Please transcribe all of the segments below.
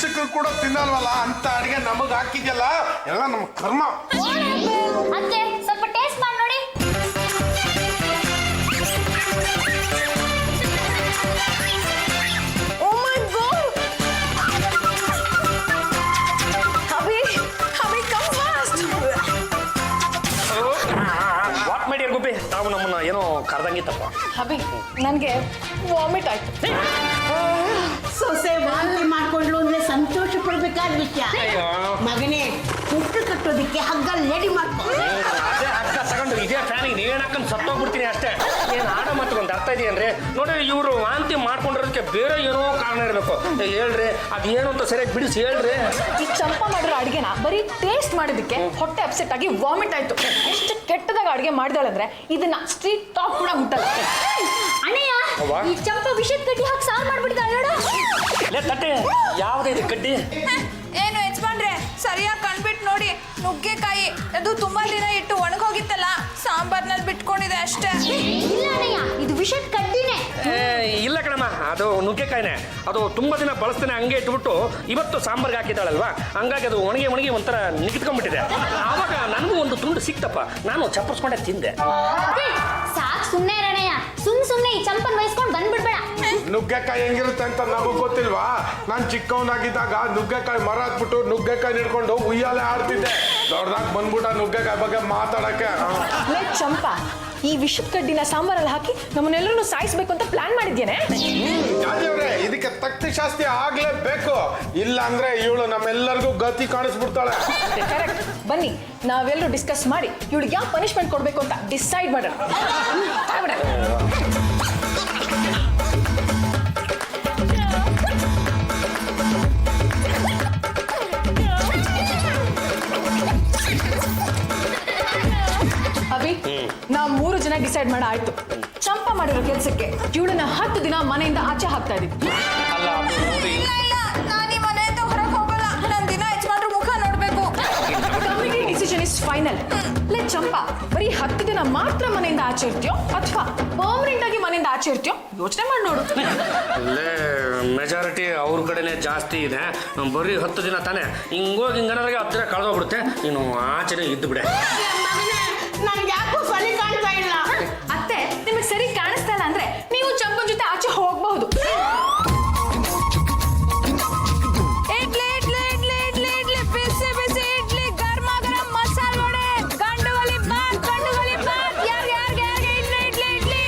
ಭಿಕ್ಷಕರು ಕೂಡ ತಿನ್ನಲ್ವಲ್ಲ ಅಂತ ಅಡಿಗೆ ನಮಗ್ ಹಾಕಿದ್ಯಲ್ಲ ಎಲ್ಲ ನಮ್ಮ ಕರ್ಮ. ಅದಕ್ಕೆ ಸ್ವಲ್ಪ ಟೇಸ್ಟ್ ಮಾಡಿ ನೋಡಿ. ವಾಟ್ ಮಾಡಿ ಗುಬ್ಬಿ ತಾವು ನಮ್ಮನ್ನ ಏನೋ ಕರೆದಂಗಿತ್ತಪ್ಪ. ಅಭಿ ನನಗೆ ವಾಮಿಟ್ ಆಯ್ತು. ಸೊಸೆ ವಾಂತಿ ಮಾಡ್ಕೊಂಡ್ಲು ಅಂದ್ರೆ ಸಂತೋಷ ಪಡ್ಬೇಕಾದ ವಿಷಯ. ಮಗನೇ ಹುಟ್ಟು ಕಟ್ಟೋದಿಕ್ಕೆ ಹಗ್ಗ ರೆಡಿ ಮಾಡ್ಕೊ. ಅದೇ ಹಗ್ಗ ತಗೊಂಡು ಇದೇ ಫ್ಯಾನಿಗೆ ನೀವೇನು ಹಾಕೊಂಡು ಸತ್ತೋಗ್ಬಿಡ್ತೀನಿ ಅಷ್ಟೇ. ಏನು ಆಡ ಮಾತುಗೊಂದು ಅರ್ಥ ಇದೆಯೇನ್ರಿ? ನೋಡಿ ಇವರು ವಾಂತಿ ಮಾಡ್ಕೊಂಡಿರೋದಕ್ಕೆ ಬೇರೆ ಏನೋ ಕಾರಣ ಇರಬೇಕು. ಹೇಳ್ರಿ ಅದೇನು ಅಂತ ಸರಿಯಾಗಿ ಬಿಡಿಸಿ ಹೇಳ್ರಿ. ಈ ಚಂಪಾ ಮಾಡಿರೋ ಅಡುಗೆನ ಬರೀ ಟೇಸ್ಟ್ ಮಾಡೋದಕ್ಕೆ ಹೊಟ್ಟೆ ಅಪ್ಸೆಟ್ ಆಗಿ ವಾಮಿಟ್ ಆಯ್ತು. ಎಷ್ಟು ಕೆಟ್ಟದಾಗ ಅಡುಗೆ ಮಾಡಿದಾಳಂದ್ರೆ ಇದನ್ನ ಸ್ಟ್ರೀಟ್ ಟಾಪ್ ಕೂಡ ಮುಟ್ಟಲ್ಲ. ಅಣ್ಣಯ್ಯ ಈ ಚಂಪಾ ವಿಷದ ಕಡ್ಡಿ ಹಾಕಿ ಸಾರು ಮಾಡ್ಬಿಟ್ಟಿದ್ದಾಳೆ ನೋಡು. ಲೇ ತಟ್ಟೆ ಯಾವುದೇ ಇದು ಕಡ್ಡಿ? ಏನು ಯಜಮಾನ್ರೆ ಸರಿಯಾಗಿ ಕಣ್ಬಿಟ್ಟು ನೋಡಿ, ನುಗ್ಗೆಕಾಯಿ ಅದು ತುಂಬಾ ದಿನ ಇಟ್ಟು ಒಣಗೋಗಿತ್ತಲ್ಲ, ಸಾಂಬಾರ್ನಲ್ಲಿ ಬಿಟ್ಕೊಂಡಿದೆ ಅಷ್ಟೇ. ಇಲ್ಲ ಅಣ್ಣಯ್ಯ, ಇದು ವಿಷದ ಕಡ್ಡಿನೇ. ಇಲ್ಲ ಕಣಮ್ಮ, ಅದು ನುಗ್ಗೆಕಾಯಿನೇ. ಅದು ತುಂಬಾ ದಿನ ಬಳಸ್ತಾನೆ ಹಂಗೆ ಇಟ್ಬಿಟ್ಟು ಇವತ್ತು ಸಾಂಬಾರ್ಗೆ ಹಾಕಿದ್ದಾಳಲ್ವಾ, ಹಂಗಾಗಿ ಅದು ಒಣಗಿ ಒಂಥರ ನಿಗಿತ್ಕೊಂಡ್ಬಿಟ್ಟಿದೆ. ಆವಾಗ ನನಗೂ ಒಂದು ತುಂಡು ಸಿಕ್ತಪ್ಪ, ನಾನು ಚಪ್ಪರ್ಸ್ಕೊಂಡೆ ತಿಂದೆ. ಸಾಕ್ ಸುಮ್ಮನೆ ಅಣ್ಣಯ್ಯ, ಸುಮ್ಮನೆ ಈ ಚಂಪನ್ ವಹಿಸ್ಕೊಂಡು ಬಂದ್ಬಿಡ್ಬೇಡ. ನುಗ್ಗೆಕಾಯಿ ಹೆಂಗಿರುತ್ತೆ ಅಂತ ನಮಗ್ ಗೊತ್ತಿಲ್ವಾ? ನಾನ್ ಚಿಕ್ಕವನಾಗಿದ್ದಾಗ ನುಗ್ಗೆಕಾಯಿ ಮರ ಹತ್ಬಿಟ್ಟು ನುಗ್ಗೆಕಾಯಿ ಹಿಡ್ಕೊಂಡು ಉಯ್ಯಾಲೆ ಆಡ್ತಿದ್ದೆ. ದೊಡ್ಡದಾಗ ಬಂದ್ಬಿಟ್ಟ ನುಗ್ಗೆಕಾಯಿ ಬಗ್ಗೆ ಮಾತಾಡಕ್ಕೆ. ಚಂಪಾ, ಈ ವಿಷದ ಕಡ್ಡಿನ ಸಾಂಬಾರಲ್ಲಿ ಹಾಕಿ ನಮ್ಮನ್ನೆಲ್ಲರೂ ಸಾಯಿಸ್ಬೇಕು ಅಂತ ಪ್ಲಾನ್ ಮಾಡಿದ್ದೇನೆ. ಜಾಜಿಯವ್ರೆ, ಇದಕ್ಕೆ ತಕ್ಕ ಶಾಸ್ತಿ ಆಗ್ಲೇಬೇಕು, ಇಲ್ಲ ಅಂದ್ರೆ ಇವಳು ನಮ್ಮೆಲ್ಲರಿಗೂ ಗತಿ ಕಾಣಿಸ್ಬಿಡ್ತಾಳೆ. ಕರೆಕ್ಟ್. ಬನ್ನಿ ನಾವೆಲ್ಲರೂ ಡಿಸ್ಕಸ್ ಮಾಡಿ ಇವಳಿಗೆ ಯಾವ ಪನಿಷ್ಮೆಂಟ್ ಕೊಡ್ಬೇಕು ಅಂತ ಡಿಸೈಡ್ ಮಾಡೋಣ. ಅಭಿ, ನಾವು 3 ಜನ ಡಿಸೈಡ್ ಮಾಡ ಆಯ್ತು. ಚಂಪಾ ಮಾಡಿರೋ ಕೆಲ್ಸಕ್ಕೆ ಇವಳನ್ನ 10 ದಿನ ಮನೆಯಿಂದ ಆಚೆ ಹಾಕ್ತಾ ಇದೀವಿ. ಇಲ್ಲ ಇಲ್ಲ, ನಾನು ಈ ಮನೆಯಿಂದ ಹೊರಗೆ ಹೋಗಲ್ಲ. ನಾನು ದಿನ ಯಜಮಾನ್ರ ಮುಖ ನೋಡ್ಬೇಕು. Committee decision is final. ಲೇ ಚಂಪಾ, ಬರೀ 10 ದಿನ ಮಾತ್ರ ಮನೆಯಿಂದ ಆಚೆ ಇರ್ತೀಯೋ ಅಥವಾ ಪರ್ಮನೆಂಟ್ ಆಗಿ ಮನೆಯಿಂದ ಆಚೆ ಇರ್ತೀಯೋ ಯೋಚನೆ ಮಾಡಿ ನೋಡು. ಅಲ್ಲೇ ಮೆಜಾರಿಟಿ ಅವ್ರ ಕಡೆನೆ ಜಾಸ್ತಿ ಇದೆ. ಬರೀ 10 ದಿನ ತಾನೆ, ಹಿಂಗೋಗಿ ಹಿಂಗನಾಗೆ 10 ದಿನ ಕಳೆದೋಗ್ಬಿಡುತ್ತೆ. ನೀನು ಆಚೆನೆ ಇದ್ದು ಬಿಡೆ. ನನ್ಗೆ ಯಾಕೋ ಸರಿ ಕಾಣ್ತಾ ಇಲ್ಲ. ಅತ್ತೆ, ನಿಮಗೆ ಸರಿ ಕಾಣಿಸ್ತಾ ಇಲ್ಲ ಅಂದ್ರೆ ನೀವು ಚಂಪನ್ ಜೊತೆ ಆಚೆ ಹೋಗಬಹುದು. ಇಡ್ಲಿ ಇಡ್ಲಿ ಇಡ್ಲಿ ಇಡ್ಲಿ ಇಡ್ಲಿ, ಬಿಸಿ ಬಿಸಿ ಇಡ್ಲಿ, ಗರ್ಮ ಗರಂ ಮಸಾಲ ವಡೆ, ಗಂಡುಗಲಿ ಬಾತ್ ಯಾರಿಗೆ ಇಡ್ಲಿ ಇಡ್ಲಿ ಇಡ್ಲಿ.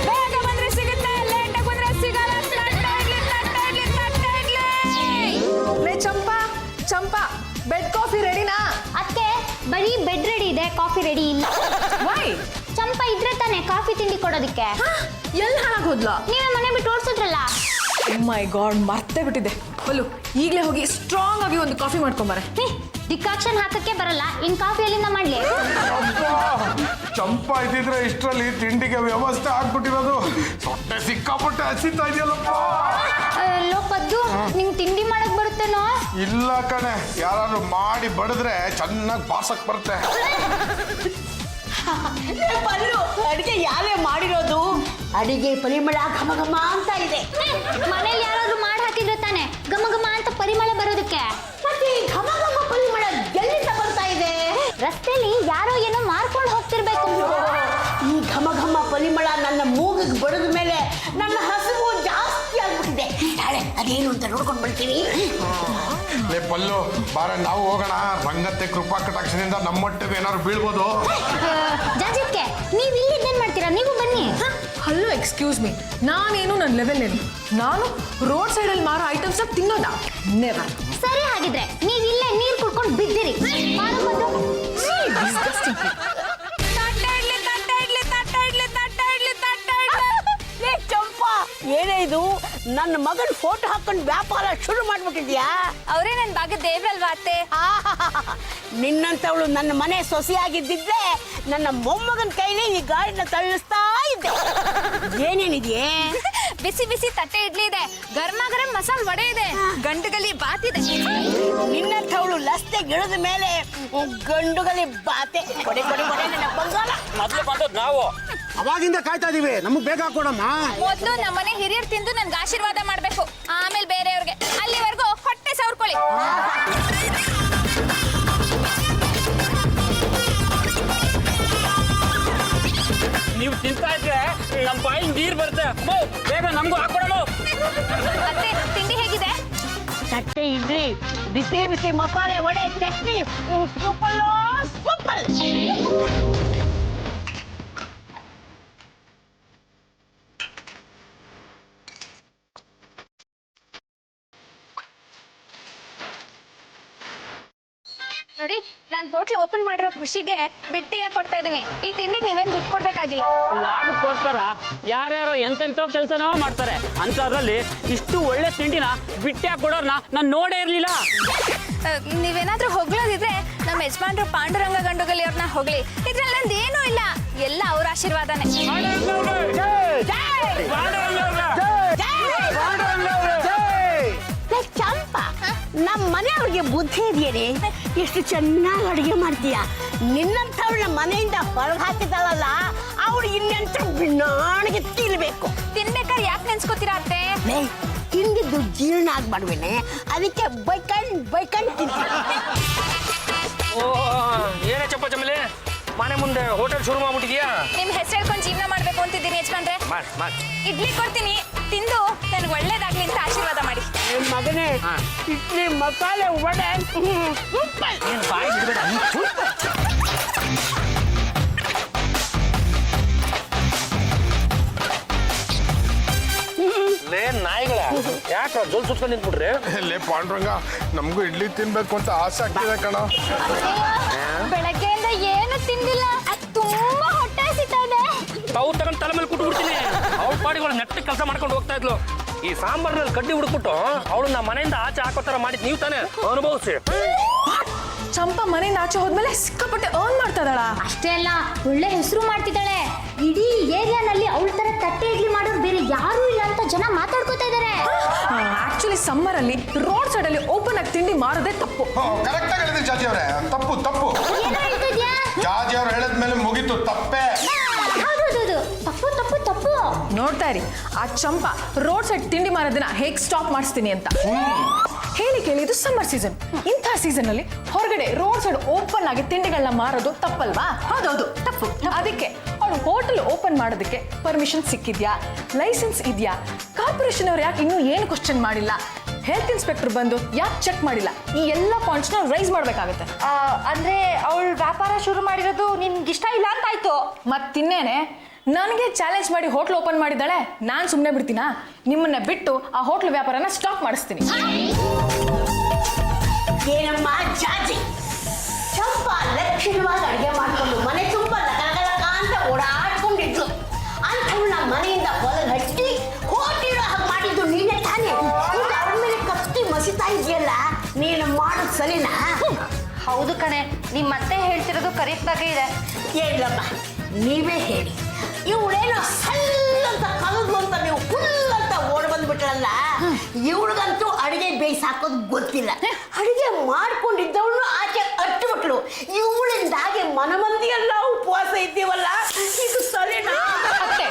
ಬೇಗ ಬಂದ್ರೆ ಸಿಗುತ್ತೆ, ಲೇಟ್ ಆಗಿ ಬಂದ್ರೆ ಸಿಗಲ್ಲ. ತಟ್ಟೆ ಇಡ್ಲಿ. ಲೇ ಚಂಪಾ, ಬೆಡ್ ಕಾಫಿ ರೆಡಿನಾ? ಅದಕ್ಕೆ ಬರೀ ಬೆಡ್ ರೆಡಿ ಇದೆ, ಕಾಫಿ ರೆಡಿ ಇಲ್ಲ. ವೈ? ಚಂಪಾ ಇದ್ರೆ ತಾನೆ ಕಾಫಿ ತಿಂಡಿ ಕೊಡೋದಕ್ಕೆ. ಎಲ್ಲಿ ಹಾಳಾಗೋದ್ಲಾ? ನೀವೇ ಮನೆ ಬಿಟ್ಟು ಓಡಿಸಿದ್ರಲ್ಲ. ಮೈ ಗಾಡ್, ಮರ್ತೇ ಬಿಟ್ಟಿದೆ. ಬಲು ಈಗಲೇ ಹೋಗಿ ಸ್ಟ್ರಾಂಗ್ ಆಗಿ ಒಂದು ಕಾಫಿ ಮಾಡ್ಕೊಂಬಾರೆ. ಡಿಕಾಕ್ಷನ್ ಹಾಕಕ್ಕೆ ಬರಲ್ಲ, ಇನ್ ಕಾಫಿ ಎಲ್ಲಿಂದ ಮಾಡ್ಲಿ? ಚಂಪಾ ಇದ್ದಿದ್ರೆ ಇಷ್ಟರಲ್ಲಿ ತಿಂಡಿಗೆ ವ್ಯವಸ್ಥೆ ಆಗ್ಬಿಟ್ಟಿರೋದು. ಹೊಟ್ಟೆ ಸಿಕ್ಕಾಪಟ್ಟೆ ಹಸಿತಾ ಇದೆಯಲ್ಲಪ್ಪ. ಲೋಪದ್ದು ನಿಂಗೆ ತಿಂಡಿ ಮಾಡಕ್ ಬರುತ್ತೇನೋ? ಇಲ್ಲ ಕಣೆ, ಯಾರು ಮಾಡಿ ಬಡಿದ್ರೆ ಚೆನ್ನಾಗಿ ಬಾಸಕ್ ಬರುತ್ತೆ. ಪಲ್ಲು, ಅಡಿಗೆ ಯಾರೇ ಮಾಡಿರೋದು? ಅಡಿಗೆ ಪರಿಮಳ ಘಮ ಘಮ ಅಂತ ಇದೆ. ಮನೇಲಿ ಯಾರಾದ್ರೂ ಮಾಡಿ ಹಾಕಿದ್ರೆ ತಾನೆ ಘಮ ಘಮ ಅಂತ ಪರಿಮಳ ಬರೋದಕ್ಕೆ. ಮತ್ತೆ ಈ ಘಮ ಘಮ ಪರಿಮಳ ಎಲ್ಲಿಂದ ಬರ್ತಾ ಇದೆ? ರಸ್ತೆಲಿ ಯಾರೋ ಏನೋ ಮಾರ್ಕೊಂಡು ಹೋಗ್ತಿರ್ಬೇಕು. ಈ ಘಮ ಘಮ ಪರಿಮಳ ನನ್ನ ಮೂಗಿಗೆ ಬಡಿದ ಮೇಲೆ ನನ್ನ ಹಸಿವು ಜಾಸ್ತಿ ಆಗ್ಬಿಟ್ಟಿದೆ. ನಾಳೆ ಅದೇನು ಅಂತ ನೋಡ್ಕೊಂಡು ಬರ್ತೀನಿ. ಲೇ ಪಲ್ಲು, ಬಾರ ನಾವು ಹೋಗೋಣ. ರಂಗತ್ತೆ ಕೃಪಾ ಕಟಾಕ್ಷದಿಂದ ನಮ್ಮೊಟ್ಟಿಗೆ ಏನಾದ್ರು ಬೀಳ್ಬೋದು. ಜಾಜಿಕ್ಕೆ ನೀವು ಇಲ್ಲಿದ್ದೇನ್ ಮಾಡ್ತೀರಾ? ನೀವು ಬನ್ನಿ. ಹಲೋ, ಎಕ್ಸ್ಕ್ಯೂಸ್ ಮೀ, ನಾನೇನು ನನ್ನ ಲೆವೆಲ್ ಏನು? ನಾನು ರೋಡ್ ಸೈಡಲ್ಲಿ ಮಾರೋ ಐಟಮ್ಸ್ ತಿನ್ನೋದಾ? ನೆವರ್. ಸರಿ, ಹಾಗಿದ್ರೆ ನೀವು ಇಲ್ಲೇ ನೀರು ಕುಡ್ಕೊಂಡು ಬಿದ್ದಿರಿ. ಚಂಪಾ, ಏನೇ ಇದು? ನನ್ನ ಮಗನ ಫೋಟೋ ಹಾಕೊಂಡು ವ್ಯಾಪಾರ ಶುರು ಮಾಡ್ಬಿಟ್ಟಿದ್ಯಾ? ಅವರೇ ನನ್ನ ಭಾಗ ದೇವ್ರಲ್ವಾ ಅತ್ತೆ? ನಿನ್ನಂತವಳು ನನ್ನ ಮನೆ ಸೊಸೆಯಾಗಿದ್ದಿದ್ರೆ ನನ್ನ ಮೊಮ್ಮಗನ ಕೈಲಿ ಈ ಗಾಡಿನ ತಳ್ಳಿಸ್ತಾ ಇದ್ದೆ. ಏನೇನಿದೆಯೇ? ಬಿಸಿ ಬಿಸಿ ತಟ್ಟೆ ಇಡ್ಲಿ ಇದೆ, ಗರ್ಮ ಗರಂ ಮಸಾಲ ವಡೆ ಇದೆ, ಗಂಡುಗಲಿ ಬಾತ್ ಇದೆ. ನಿನ್ನಂತವಳು ಲಸ್ತೆ ಗಿಡದ ಮೇಲೆ ಗಂಡುಗಲಿ ಬಾತೆ. ಕೊಡೆ ಕೊಡೆ ಕೊಡೆ ನನ್ನ ಬಂಗಾರ. ಮೊದಲು ಮಾಡೋದು ನಾವು. ಅವಾಗಿಂದ ಕಾಯ್ತಾ ಇದೀವಿ, ನಮಗ್ ಬೇಗ ಹಾಕೊಡಮ್ಮ. ಮೊದಲು ನಮ್ಮನೆ ಹಿರಿಯರು ತಿಂದು ನನ್ಗೆ ಆಶೀರ್ವಾದ ಮಾಡ್ಬೇಕು, ಆಮೇಲೆ ಬೇರೆಯವ್ರಿಗೆ. ಅಲ್ಲಿವರೆಗೂ ಹೊಟ್ಟೆ ಸವರ್ಕೊಳ್ಳಿ. ತಟ್ಟೆ ಇಡ್ಲಿ, ಬಿಸಿ ಬಿಸಿ ಮಸಾಲೆ ವಡೆ, ಚಟ್ನಿ, ಸೂಪರ್ ಸೂಪರ್. ನೋಡಿ, ನಾನು ಹೋಟ್ಲ್ ಓಪನ್ ಮಾಡಿರೋ ಖುಷಿಗೆ ಬಿಟ್ಟಿಗೆ ಕೊಡ್ತಾ ಇದೀನಿ. ಈ ತಿಂಡಿಗೆ ನೀವೇನ್ ದುಡ್ಡು ಕೊಡ್ಬೇಕಾಗಿಲ್ಲ. ಅದಕ್ಕೋಸ್ಕರ ಯಾರ್ಯಾರೋ ಎಂತೆಂಥೋ ಕೆಲಸನೋ ಮಾಡ್ತಾರೆ ಅಂಥದ್ರಲ್ಲಿ ಇಷ್ಟು ಒಳ್ಳೆ ತಿಂಡಿನ ಬಿಟ್ಟಿ ಕೊಡೋರ್ನ ನಾನು ನೋಡೇ ಇರ್ಲಿಲ್ಲ. ನೀವೇನಾದ್ರೂ ಹೊಗಳೋದಿದ್ರೆ ನಮ್ಮ ಯಜಮಾನ್ರು ಪಾಂಡುರಂಗ ಗಂಡುಗಲಿ ಅವ್ರನ್ನ ಹೊಗಳಿ. ಇದ್ರಲ್ಲಿ ನಂದು ಏನೂ ಇಲ್ಲ, ಎಲ್ಲ ಅವ್ರ ಆಶೀರ್ವಾದನೇ. ಚಂಪ, ನಮ್ಮ ಮನೆಯವ್ರಿಗೆ ಬುದ್ಧಿ ಇದೆಯೇ? ಎಷ್ಟು ಚೆನ್ನಾಗಿ ಅಡುಗೆ ಮಾಡ್ತೀಯ. ನಿನ್ನಂಥವ್ಳ ಮನೆಯಿಂದ ಹೊರಗೆ ಹಾಕಿದಳಲ್ಲ, ಅವಳು ಇನ್ನೆಂತ ಬಿಣ್ಣಾಣಿಗೆ ತಿನ್ಬೇಕು. ತಿನ್ಬೇಕಾದ್ರೆ ಯಾಕೆ ನೆನ್ಸ್ಕೊತೀರಾ ಅತ್ತೆ? ತಿಂದಿದ್ದು ಜೀರ್ಣ ಆಗ್ಬಾರ್ವೇನೆ, ಅದಕ್ಕೆ ಬೈಕಂಡ್ ತಿಂತೀನಿ. ಓ ಏನೇ ಚಪ್ಪ ಚಮಲೆ, ಮನೆ ಮುಂದೆ ಹೋಟೆಲ್ ಶುರು ಮಾಡ್ಬಿಟ್ಟಿದ್ಯಾ? ನಿಮ್ ಹೆಸರು ಹೇಳ್ಕೊಂಡು ಜೀವನ ಮಾಡ್ಬೇಕು ಅಂತಿದ್ದೀನಿ ಯಜಮಾನ್ರೆ. ಮಾಡಿ ಇಡ್ಲಿ ಕೊಡ್ತೀನಿ, ತಿಂದು ನನ್ಗೆ ಒಳ್ಳೇದಾಗ್ಲಿ ಅಂತ ಆಶೀರ್ವಾದ ಮಾಡಿ. ನಿಮ್ ಮಗನೇ, ಇಡ್ಲಿ ಮಸಾಲೆ ವಡೆ ಸೂಪರ್. ಏನು ಬಾಯಿ ಬಿಡಬೇಡ. ಲೇ ನಾಯಿಗಳ, ಯಾಕ ಜೋಲ್ ಸುತ್ಕೊಂಡು ನಿಂತ್ಬಿಟ್ರಿ? ಲೇ ಪಾಂಡುರಂಗ, ನಮಗೂ ಇಡ್ಲಿ ತಿನ್ಬೇಕು ಅಂತ ಆಸೆ ಆಗ್ತಿದೆ ಕಣ. ಬೆಳಗ್ಗೆಯಿಂದ ಏನು ತಿಂದಿಲ್ಲ, ತುಂಬಾ ಹೊಟ್ಟೆ ಹಸಿತಾ ಇದೆ. ತಾವು ತಗೊಂಡು ತಲೆ ಮೇಲೆ ಕುಟ್ಟು ಬಿಡ್ತೀನಿ. ಅವ್ಳ ಪಾಡಿಗಳು ನೆಟ್ಟಗೆ ಕೆಲಸ ಮಾಡ್ಕೊಂಡು ಹೋಗ್ತಾ ಇದ್ಲು. ಈ ಸಾಂಬಾರ್ನಲ್ಲಿ ಕಡ್ಡಿ ಹುಡುಕ್ಬಿಟ್ಟು ಅವಳನ್ನ ಮನೆಯಿಂದ ಆಚೆ ಹಾಕೋತರ ಮಾಡಿದ್ ನೀವು ತಾನೇ ಅನುಭವಿಸಿ. ಚಂಪಾ ಮನೆಯಿಂದ ಆಚೆ ಹೋದ್ಮೇಲೆ ಸಿಕ್ಕಾಪಟ್ಟೆ ಅರ್ನ್ ಮಾಡ್ತಾ ಇದ್ದಾಳ. ಅಷ್ಟೇ ಅಲ್ಲ, ಒಳ್ಳೆ ಹೆಸರು ಮಾಡ್ತಿದ್ದಾಳೆ. ಇಡೀ ಏರಿಯಾನಲ್ಲಿ ಅವಳ ತರ ತಟ್ಟೆ ಇಡ್ಲಿ ಮಾಡೋರು ಬೇರೆ ಯಾರು ಇಲ್ಲ ಅಂತ ಜನ ಮಾತಾಡ್ಕೋತಾ ಇದಾರೆ. ಆಕ್ಚುಲಿ ಸಮ್ಮರ್ ಅಲ್ಲಿ ರೋಡ್ ಸೈಡ್ ಅಲ್ಲಿ ಓಪನ್ ಆಗಿ ತಿಂಡಿ ಮಾರೋದೇ ತಪ್ಪು. ಕರೆಕ್ಟ್ ಆಗಿ ಹೇಳಿದ್ರಿ ಜಾಜಿ ಅವರೇ, ತಪ್ಪು ತಪ್ಪು. ಏನೋ ಹೇಳ್ತಿದ್ಯಾ? ಜಾಜಿ ಅವ್ರು ಹೇಳಿದ್ಮೇಲೆ ಮುಗೀತು, ತಪ್ಪೇ. ಹೌದೌದು, ತಪ್ಪು ತಪ್ಪು ತಪ್ಪು. ನೋಡ್ತಾ ಇರಿ, ಆ ಚಂಪಾ ರೋಡ್ ಸೈಡ್ ತಿಂಡಿ ಮಾರೋದನ್ನ ಹೇಗ್ ಸ್ಟಾಪ್ ಮಾಡಿಸ್ತೀನಿ ಅಂತ. ಹೇಳಿ ಕೇಳಿ, ಇದು ಸಮ್ಮರ್ ಸೀಸನ್. ಇಂಥ ಸೀಸನ್ ಅಲ್ಲಿ ಹೊರಗಡೆ ರೋಡ್ ಸೈಡ್ ಓಪನ್ ಆಗಿ ತಿಂಡಿಗಳನ್ನ ಮಾರೋದು ತಪ್ಪಲ್ವಾ? ಹೌದೌದು, ತಪ್ಪು. ಅದಕ್ಕೆ ಅವಳು ಹೋಟೆಲ್ ಓಪನ್ ಮಾಡೋದಕ್ಕೆ ಪರ್ಮಿಷನ್ ಸಿಕ್ಕಿದ್ಯಾ, ಲೈಸೆನ್ಸ್ ಇದೆಯಾ, ಕಾರ್ಪೊರೇಷನ್ ಅವ್ರು ಯಾಕೆ ಇನ್ನೂ ಏನು ಕ್ವಶನ್ ಮಾಡಿಲ್ಲ, ಹೆಲ್ತ್ ಇನ್ಸ್ಪೆಕ್ಟರ್ ಬಂದು ಯಾಕೆ ಚೆಕ್ ಮಾಡಿಲ್ಲ, ಈ ಎಲ್ಲ ಪಾಯಿಂಟ್ಸ್ ನ ರೈಸ್ ಮಾಡ್ಬೇಕಾಗತ್ತೆ. ಅಂದ್ರೆ ಅವಳು ವ್ಯಾಪಾರ ಶುರು ಮಾಡಿರೋದು ನಿನ್ಗೆ ಇಷ್ಟ ಇಲ್ಲ ಅಂತ ಆಯ್ತು. ಮತ್ತಿನ್ನೇನೆ, ನನಗೆ ಚಾಲೆಂಜ್ ಮಾಡಿ ಹೋಟ್ಲ್ ಓಪನ್ ಮಾಡಿದ್ದಾಳೆ, ನಾನು ಸುಮ್ಮನೆ ಬಿಡ್ತೀನಾ? ನಿಮ್ಮನ್ನ ಬಿಟ್ಟು ಆ ಹೋಟ್ಲ್ ವ್ಯಾಪಾರನ ಸ್ಟಾಪ್ ಮಾಡಿಸ್ತೀನಿ. ಏನಮ್ಮ ಜಾಜಿ, ಚಂಪಾ ಲಕ್ಷಣವಾಗಿ ಅಡುಗೆ ಮಾಡ್ಕೊಂಡು ಮನೆ ತುಂಬ ಲಗಲಗ ಅಂತ ಓಡಾಡ್ಕೊಂಡಿದ್ಲು. ಅಂಥವಳ ಮನೆಯಿಂದ ಹೊಲದ ಹಟ್ಟಿ ಹೋಟಿಡೋ ಹಾಗೆ ಮಾಡಿದ್ದು ನೀನೇ ತಾನೇ. ಈಗ ಅವ್ರ ಮೇಲೆ ಕತ್ತಿ ಮಸಿತಾ ಇದೆಯಲ್ಲ, ನೀನು ಮಾಡೋದು ಸರಿನಾ? ಹೌದು ಕಣೆ, ನಿಮ್ಮ ಮತ್ತೆ ಹೇಳ್ತಿರೋದು ಕರೆಕ್ಟ್ ಆಗೇ ಇದೆ. ಹೇಳಮ್ಮ, ನೀವೇ ಹೇಳಿ. ಇವಳೇನೋ ಸಲ್ಲಂತ ಕಲದ್ಲು ಅಂತ ನೀವು ಫುಲ್ ಅಂತ ಓಡ್ ಬಂದ್ಬಿಟ್ರಲ್ಲ, ಇವಳಿಗಂತೂ ಅಡಿಗೆ ಬೇಯಿಸಿ ಹಾಕೋದು ಗೊತ್ತಿಲ್ಲ. ಅಡಿಗೆ ಮಾಡ್ಕೊಂಡಿದ್ದವಳು ಆಚೆ ಅಟ್ಟುಬಿಟ್ಲು. ಇವಳಿಂದಾಗೆ ಮನಮಂದಿ ಎಲ್ಲ ಉಪವಾಸ ಇದ್ದೀವಲ್ಲ, ಇದು ಸರಿನಾ? ಅತ್ತೆ,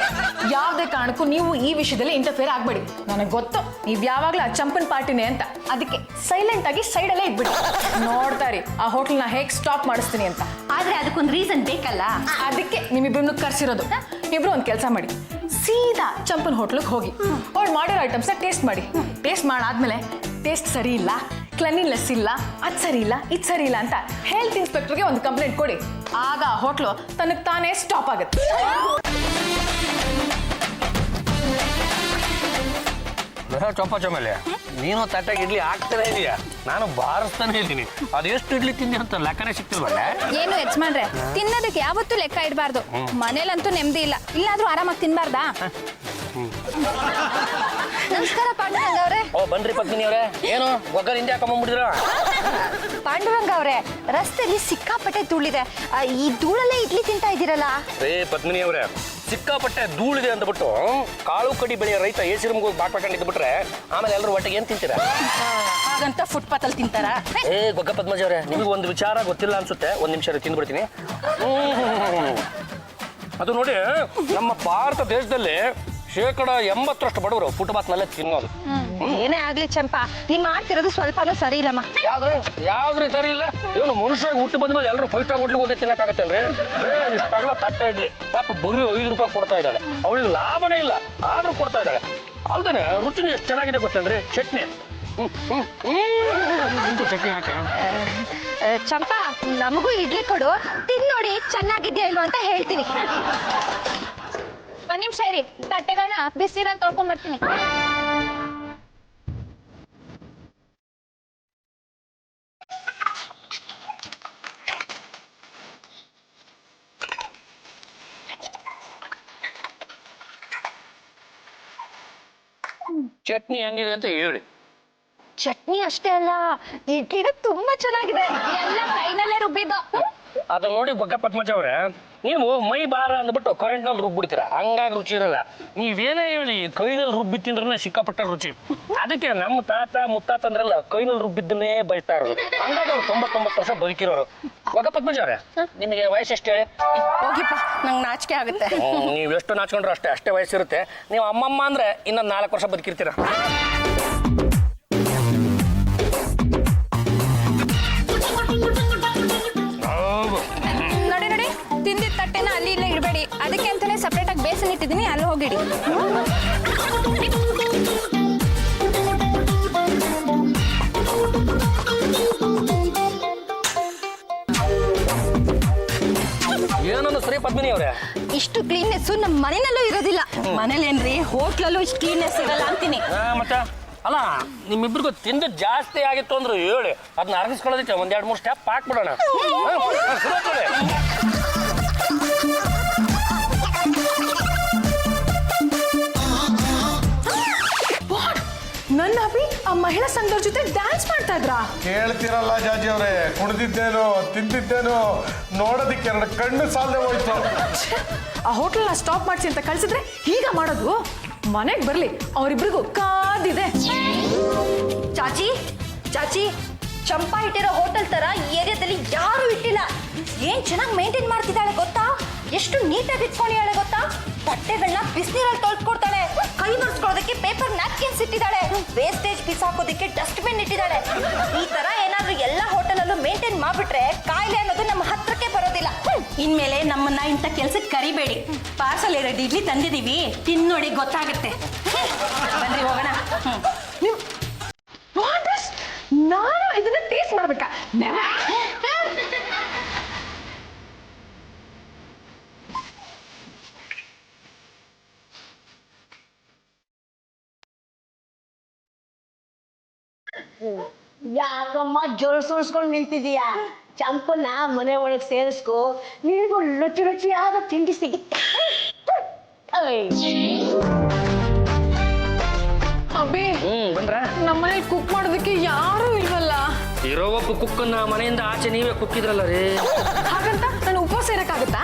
ಯಾವುದೇ ಕಾರಣಕ್ಕೂ ನೀವು ಈ ವಿಷಯದಲ್ಲಿ ಇಂಟರ್ಫಿಯರ್ ಆಗ್ಬೇಡಿ. ನನಗೆ ಗೊತ್ತು ನೀವ್ ಯಾವಾಗ್ಲೂ ಆ ಚಂಪನ್ ಪಾರ್ಟಿನೇ ಅಂತ. ಅದಕ್ಕೆ ಸೈಲೆಂಟ್ ಆಗಿ ಸೈಡಲ್ಲೇ ಇದ್ಬಿಡಿ. ನೋಡ್ತಾ ಇರಿ ಆ ಹೋಟೆಲ್ನ ಹೇಗ್ ಸ್ಟಾಪ್ ಮಾಡಿಸ್ತೀನಿ ಅಂತ. ಆದ್ರೆ ಅದಕ್ಕೊಂದು ರೀಸನ್ ಬೇಕಲ್ಲ. ಅದಕ್ಕೆ ನಿಮ್ಮಿಬ್ರನ್ನು ಕರ್ಸಿರೋದು. ಇಬ್ರು ಒಂದು ಕೆಲಸ ಮಾಡಿ, ಸೀದಾ ಚಂಪನ್ ಹೋಟ್ಲಿಗೆ ಹೋಗಿ ಅವ್ಳು ಮಾಡಿರೋ ಐಟಮ್ಸ್ನ ಟೇಸ್ಟ್ ಮಾಡಿ. ಟೇಸ್ಟ್ ಮಾಡಾದ್ಮೇಲೆ ಟೇಸ್ಟ್ ಸರಿ ಇಲ್ಲ, ಕ್ಲೀನ್ನೆಸ್ ಇಲ್ಲ, ಅದು ಸರಿ ಇಲ್ಲ, ಇದು ಸರಿ ಇಲ್ಲ ಅಂತ ಹೆಲ್ತ್ ಇನ್ಸ್ಪೆಕ್ಟರ್ಗೆ ಒಂದು ಕಂಪ್ಲೇಂಟ್ ಕೊಡಿ. ಆಗ ಆ ಹೋಟ್ಲು ತನಗೆ ತಾನೇ ಸ್ಟಾಪ್ ಆಗುತ್ತೆ. ಚೊಪ್ಪ ಚಮೇಲೆ, ನೀನು ತಟ್ಟಾಗಿ ಇಡ್ಲಿ ಹಾಕ್ತಾನೆ ಇದೀಯಾ, ನಾನು ಬಾರಿಸ್ತಾನೆ ಇದ್ದೀನಿ. ಅದೆಷ್ಟು ಇಡ್ಲಿ ತಿಂದಿ ಅಂತ ಲೆಕ್ಕನೇ ಸಿಕ್ತಿಲ್ವಲ್ಲ? ಏನು ಯಜಮಾನ್ರೆ, ತಿನ್ನೋದಕ್ಕೆ ಯಾವತ್ತೂ ಲೆಕ್ಕ ಇಡಬಾರ್ದು. ಮನೇಲಂತೂ ನೆಮ್ಮದಿ ಇಲ್ಲ, ಇಲ್ಲಾದ್ರೂ ಆರಾಮಾಗಿ ತಿನ್ಬಾರ್ದಾ? ನಮಸ್ಕಾರ ಪಾಂಡುರಂಗ ಅವ್ರೆ. ಓ ಬನ್ರಿ ಪತ್ನಿ ಅವರೇ, ಏನು ಒಗ್ಗರ ಹಿಂದೆ ಹಾಕೊಂಡ್ಬಿಟ್ಟಿದ್ರ? ಪಾಂಡುರಂಗ ಅವ್ರೆ, ರಸ್ತೆಯಲ್ಲಿ ಸಿಕ್ಕಾಪಟ್ಟೆ ಧೂಳಿದೆ, ಈ ಧೂಳಲ್ಲೇ ಇಡ್ಲಿ ತಿಂತಾ ಇದ್ದೀರಲ್ಲ? ರೇ ಪದ್ಮಿನಿ ಅವರೇ, ಸಿಕ್ಕಾಪಟ್ಟೆ ಧೂಳಿದೆ ಅಂದ್ಬಿಟ್ಟು ಕಾಳು ಕಡಿ ಬೆಳೆಯೋ ರೈತ ಎಸಿ ರೂಮ್ಗೆ ಹೋಗಿ ಬಾಟ್ಬೇಕಂಡಿದ್ದು ಬಿಟ್ರೆ ಆಮೇಲೆ ಎಲ್ಲರೂ ಒಟ್ಟಿಗೆ ಏನ್ ತಿಂತೀರಾ? ಹಾಗಂತ ಫುಟ್ಪಾತ್ ಅಲ್ಲಿ ತಿಂತಾರ? ಏ ಗೊಗ್ಗ ಪದ್ಮಜ ಅವರೇ, ನಿಮ್ಗೆ ಒಂದು ವಿಚಾರ ಗೊತ್ತಿಲ್ಲ ಅನ್ಸುತ್ತೆ. ಒಂದ್ ನಿಮಿಷ ತಿಂದ್ಬಿಡ್ತೀನಿ. ಅದು ನೋಡಿ, ನಮ್ಮ ಭಾರತ ದೇಶದಲ್ಲಿ 80% ಬಡವರು ಫುಟ್ಪಾತ್ನಲ್ಲೇ ತಿನ್ನೋದು. ಏನೇ ಆಗ್ಲಿ ಚಂಪಾ, ನೀನ್ ಮಾಡ್ತಿರೋದು ಸ್ವಲ್ಪನೂ ಸರಿ ಇಲ್ಲಮ್ಮ. ಯಾವ್ದ್ರಿ ಸರಿ ಇಲ್ಲ? ಇವನು ಮನುಷ್ಯರಾಗಿ ಹುಟ್ಟು ಬಂದ್ಮೇಲೆ ಎಲ್ಲರೂ 5 ಸ್ಟಾರ್ ಹೋಟ್ಲಿಗೆ ಹೋಗಿ ತಿನ್ನಕ್ಕಾಗತ್ತಲ್ರಿ? ಇಷ್ಟಾಗಲ್ಲ ತಟ್ಟೆ ಇಡ್ಲಿ ಪಾಪ ಬರೀ 5 ರೂಪಾಯಿ ಕೊಡ್ತಾ ಇದ್ದಾಳೆ. ಅವಳಿಗೆ ಲಾಭನೇ ಇಲ್ಲ, ಆದ್ರೂ ಕೊಡ್ತಾ ಇದ್ದಾಳೆ. ಅಲ್ದೇನೆ ರುಚಿನೂ ಎಷ್ಟು ಚೆನ್ನಾಗಿದೆ ಗೊತ್ತೇನ್ರಿ? ಚಟ್ನಿ ಚಟ್ನಿ ಹಾಕ. ಚಂಪಾ ನಮಗೂ ಇಡ್ಲಿ ಕೊಡು, ತಿನ್ ನೋಡಿ ಚೆನ್ನಾಗಿದ್ಯಾ ಇಲ್ವಾ ಅಂತ ಹೇಳ್ತೀನಿ. ಒಂದ್ ನಿಮಿಷ ಇರಿ, ತಟ್ಟೆಗಳನ್ನ ಬಿಸಿರ ತೊಳ್ಕೊಂಡ್ ಬರ್ತೀನಿ. ಚಟ್ನಿ ಹೆಂಗಿದೆ ಅಂತ ಹೇಳಿ. ಚಟ್ನಿ ಅಷ್ಟೇ ಅಲ್ಲ, ಇಡ್ಲಿನೂ ತುಂಬಾ ಚೆನ್ನಾಗಿದೆ. ಎಲ್ಲ ಕೈನಲ್ಲೇ ರುಬ್ಬಿದ್ದು. ಅದು ನೋಡಿ ಬಗ್ಗ ಪದ್ಮಜ ಅವ್ರೆ, ನೀವು ಮೈ ಭಾರ ಅಂದ್ಬಿಟ್ಟು ಕರೆಂಟ್ನಲ್ಲಿ ರುಬ್ಬಿಡ್ತೀರ, ಹಂಗಾಗಿ ರುಚಿ ಇರಲ್ಲ. ನೀವೇನೇ ಹೇಳಿ ಕೈನಲ್ಲಿ ರುಬ್ಬಿ ತಿಂದ್ರೆ ಸಿಕ್ಕಾಪಟ್ಟ ರುಚಿ. ಅದಕ್ಕೆ ನಮ್ಮ ತಾತ ಮುತ್ತಾತ ಅಂದ್ರಲ್ಲ ಕೈನಲ್ಲಿ ರುಬ್ಬಿದ್ದನ್ನೇ ಬೈತಾ ಇರೋದು. ಹಂಗಾಗಿ ಅವ್ರು 99 ವರ್ಷ ಬದುಕಿರೋರು. ಬಗ್ಗ ಪದ್ಮಜ ಅವ್ರೆ, ನಿಮಗೆ ವಯಸ್ಸು ಎಷ್ಟು ಹೇಳಿ? ಹೋಗಿಪ್ಪ, ನಂಗೆ ನಾಚಿಕೆ ಆಗುತ್ತೆ. ನೀವು ಎಷ್ಟು ನಾಚ್ಕೊಂಡ್ರೆ ಅಷ್ಟೇ ವಯಸ್ಸಿರುತ್ತೆ. ನೀವು ಅಮ್ಮಮ್ಮ ಅಂದ್ರೆ ಇನ್ನೊಂದು 4 ವರ್ಷ ಬದುಕಿರ್ತೀರ. ನೋಡಿ ನೋಡಿ, ತಿಂದಿದ್ದ ತಟ್ಟೆನ ಅಲ್ಲಿ ಇಲ್ಲೇ ಇಡಬೇಡಿ. ಅದಕ್ಕೆ ಅಂತಾನೆ ಸಪ್ರೇಟ್ ಆಗಿ ಬೇಸನ್ ಇಟ್ಟಿದ್ದೀನಿ, ಅಲ್ಲಿ ಹೋಗಿಡಿ. ಏನನ್ನು ಸರಿ ಪದ್ಮಿನಿ ಅವ್ರೆ, ಇಷ್ಟು ಕ್ಲೀನ್ನೆಸ್ ನಮ್ಮ ಮನೆಯಲ್ಲೂ ಇರೋದಿಲ್ಲ. ಮನೇಲೇನ್ರಿ, ಹೋಟ್ಲಲ್ಲೂ ಇಷ್ಟು ಕ್ಲೀನ್ನೆಸ್ ಇರಲ್ಲ ಅಂತೀನಿ. ಮತ್ತೆ ಅಲ್ಲ, ನಿಮ್ಮಿಬ್ರಿಗೂ ತಿಂದು ಜಾಸ್ತಿ ಆಗಿತ್ತು ಅಂದ್ರೆ ಹೇಳಿ, ಅದನ್ನ ಅರಗಿಸ್ಕೊಳ್ಳೋದಕ್ಕೆ 1-2-3 ಸ್ಟೆಪ್ ಹಾಕ್ಬಿಡೋಣ. ನನ್ನ ಅಭಿ ಆ ಮಹಿಳಾ ಸಂಘದವ್ರ ಜೊತೆ ಡ್ಯಾನ್ಸ್ ಮಾಡ್ತಾ ಇದ್ರಾ? ಕೇಳ್ತಿರಲ್ಲ ಜಾಜಿ ಅವ್ರೆ, ಕುಡ್ದಿದ್ದೇನೋ ತಿಂದಿದ್ದೇನೋ ನೋಡೋದಿಕ್ಕೆ 2 ಕಣ್ಣು ಸಾಲದೆ ಹೋಯ್ತು. ಆ ಹೋಟೆಲ್ನ ಸ್ಟಾಪ್ ಮಾಡಿಸಿ ಅಂತ ಕಳ್ಸಿದ್ರೆ ಈಗ ಮಾಡೋದು? ಮನೆಗೆ ಬರ್ಲಿ, ಅವರಿಬ್ರಿಗೂ ಕಾದಿದೆ. ಚಾಚಿ ಚಾಚಿ, ಚಂಪಾ ಇಟ್ಟಿರೋ ಹೋಟೆಲ್ ತರ ಏರಿಯಾದಲ್ಲಿ ಯಾರು ಇಟ್ಟಿಲ್ಲ. ಏನ್ ಚೆನ್ನಾಗಿ ಮೇಂಟೈನ್ ಮಾಡ್ತಿದ್ದಾಳೆ ಗೊತ್ತಾ? ಎಷ್ಟು ನೀಟಾಗಿ ಇಟ್ಕೊಂಡಿದ್ದಾಳೆ ಗೊತ್ತಾ? ತಟ್ಟೆಗಳನ್ನ ಬಿಸಿನೀರಲ್ಲಿ ತೊಳ್ಕೊಡ್ತಾಳೆ, ಕೈ ಒರೆಸ್ಕೊಳ್ಳೋದಕ್ಕೆ ಪೇಪರ್ ನ್ಯಾಪ್ಕಿನ್ಸ್ ಇಟ್ಟಿದ್ದಾಳೆ, ವೇಸ್ಟೇಜ್ ಬಿಸಾಕೋದಕ್ಕೆ ಡಸ್ಟ್ಬಿನ್ ಇಟ್ಟಿದ್ದಾಳೆ. ಈ ತರ ಏನಾದ್ರೂ ಎಲ್ಲ ಹೋಟೆಲಲ್ಲೂ ಮೇಂಟೈನ್ ಮಾಡ್ಬಿಟ್ರೆ ಕಾಯಿಲೆ ಅನ್ನೋದು ನಮ್ಮ ಹತ್ರಕ್ಕೆ ಬರೋದಿಲ್ಲ. ಇನ್ಮೇಲೆ ನಮ್ಮನ್ನ ಇಂಥ ಕೆಲ್ಸಕ್ಕೆ ಕರಿಬೇಡಿ. ಪಾರ್ಸಲ್ 2 ಇಡ್ಲಿ ತಂದಿದೀವಿ, ತಿನ್ನೋಡಿ ಗೊತ್ತಾಗುತ್ತೆ. ಬನ್ರಿ ಹೋಗೋಣ. ನೀವು ನಾನು ಇದನ್ನ ಟೇಸ್ಟ್ ಮಾಡ್ಬೇಕಾ? ಯಾಕಮ್ಮ ಜೋರ್ ಸುಳ್ಸ್ಕೊಂಡು ನಿಂತಿದೀಯಾ? ಚಂಪನ್ನ ಮನೆ ಒಳಗೆ ಸೇರಿಸ್ಕೊ, ನಿನಗೂ ರುಚಿ ರುಚಿಯಾದ ತಿಂಡಿ ಸಿಗುತ್ತೆ. ಅಭಿ, ಬಂದ್ರ ನಮ್ಮನೇಲಿ ಕುಕ್ ಮಾಡೋದಕ್ಕೆ ಯಾರು ಇಲ್ವಲ್ಲ. ಇರೋ ಒಬ್ಬ ಕುಕ್ಕನ್ನ ಮನೆಯಿಂದ ಆಚೆ ನೀವೇ ಕುಕ್ಕಿದ್ರಲ್ಲ ರೀ. ಹಾಗಂತ ನಾನು ಉಪವಾಸ ಇರಕ್ಕಾಗತ್ತಾ?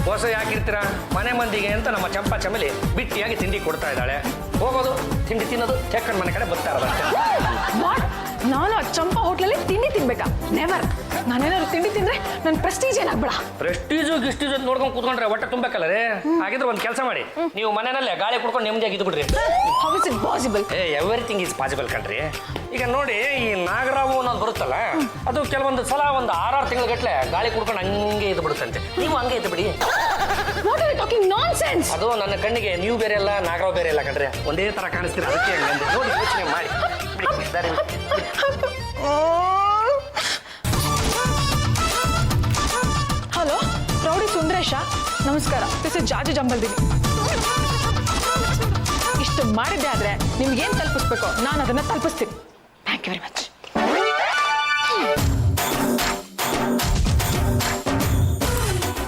ಹೊಸ ಯಾಕಿರ್ತೀರಾ? ಮನೆ ಮಂದಿಗೆ ಅಂತ ನಮ್ಮ ಚಂಪಾ ಚಮಲಿ ಬಿಟ್ಟಿಯಾಗಿ ತಿಂಡಿ ಕೊಡ್ತಾ ಇದ್ದಾಳೆ. ಹೋಗೋದು, ತಿಂಡಿ ತಿನ್ನೋದು, ಚೆಕ್ಕನ್ ಮನೆ ಕಡೆ ಬರ್ತಾ ಇರೋದಷ್ಟೇ. ವಾಟ್? ನಾನು ಆ ಚಂಪಾ ಹೋಟ್ಲಲ್ಲಿ ತಿಂಡಿ ತಿನ್ಬೇಕಾ? ನೆವರ್. ನಾನೇನಾದ್ರು ತಿಂಡಿ ತಿಂದ್ರೆ ನನ್ನ ಪ್ರೆಸ್ಟೀಜ್ ಏನಾಗ್ಬೇಡ. ಪ್ರೆಸ್ಟೀಜು ಗಿಸ್ಟೀಜು ನೋಡ್ಕೊಂಡು ಕೂತ್ಕೊಂಡ್ರೆ ಹೊಟ್ಟೆ ತುಂಬಬೇಕಲ್ಲ ರೀ. ಹಾಗಿದ್ರೆ ಒಂದು ಕೆಲಸ ಮಾಡಿ, ನೀವು ಮನೆಯಲ್ಲೇ ಗಾಳಿ ಕುಡ್ಕೊಂಡು ನೆಮ್ಮದಿಯಾಗಿ ಇದ್ದು ಬಿಡ್ರಿ. How is it possible? Everything is possible ಕಣ್ರಿ. ಈಗ ನೋಡಿ, ಈ ನಾಗರಾವು ಅನ್ನೋದು ಬರುತ್ತಲ್ಲ, ಅದು ಕೆಲವೊಂದು ಸಲ 1-6 ತಿಂಗಳ ಗಟ್ಟಲೆ ಗಾಳಿ ಕುಡ್ಕೊಂಡು ಹಂಗೆ ಇದ್ದು ಬಿಡುತ್ತಂತೆ. ನೀವು ಹಂಗೆ ಇದ್ದು ಬಿಡಿ. What are you talking nonsense? ಅದು ನನ್ನ ಕಣ್ಣಿಗೆ ನೀವು ಬೇರೆ ಅಲ್ಲ, ನಾಗರಾವ್ ಬೇರೆ ಅಲ್ಲ ಕಣ್ರಿ. ಒಂದೇ ತರ ಕಾಣಿಸ್ತೀರ, ಅದಕ್ಕೆ ಹಂಗಂದೆ. ನೋಡಿ, ಯೋಚನೆ ಮಾಡಿ. ಹಲೋ, ರೌಡಿ ಸುಂದರೇಶ, ನಮಸ್ಕಾರ. ದಿಸ್ ಇಸ್ ಜಾಜಿ ಜಂಬಲ್ದಿನಿ. ಇಷ್ಟು ಮಾಡಿದ್ದೆ ಆದ್ರೆ ನಿಮ್ಗೇನು ತಲುಪಿಸ್ಬೇಕೋ ನಾನು ಅದನ್ನ ತಲುಪಿಸ್ತೀನಿ. Thank you very much.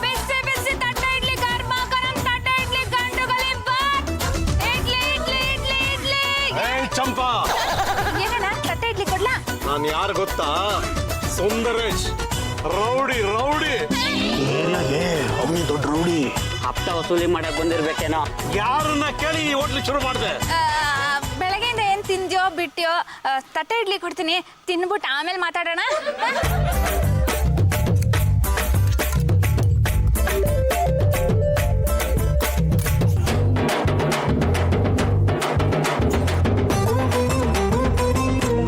ಬಿಸಿ ಬಿಸಿ ತಟ್ಟೆ ಇಡ್ಲಿ, ಗರ್ಮ ಗರಂ ತಟ್ಟೆ ಇಡ್ಲಿ, ಗಂಡುಗಲಿ ಬಾತ್. ಇಡ್ಲಿ ಇಡ್ಲಿ ಇಡ್ಲಿ ಇಡ್ಲಿ. ಚಂಪಾ, ಏನಣ್ಣ, ತಟ್ಟೆ ಇಡ್ಲಿ ಕೊಡ್ಲಾ? ನಾನು ಯಾರು ಗೊತ್ತಾ? Sundaresh, rowdy rowdy. ಅವನು ದೊಡ್ಡ ರೌಡಿ. ಹಪ್ತ ವಸೂಲಿ ಮಾಡಕ್ ಬಂದಿರ್ಬೇಕೇನೋ. ಯಾರನ್ನ ಕೇಳಿ ಈ ಹೋಟ್ಲು ಶುರು ಮಾಡಿದೆ? ಬೆಳಗ್ಗೆಯಿಂದ ಏನ್ ತಿಂದ್ಯೋ ಬಿಟ್ಟ್ಯೋ, ತಟ್ಟೆ ಇಡ್ಲಿ ಕೊಡ್ತೀನಿ, ತಿನ್ಬಿಟ್ಟು ಆಮೇಲೆ ಮಾತಾಡೋಣ.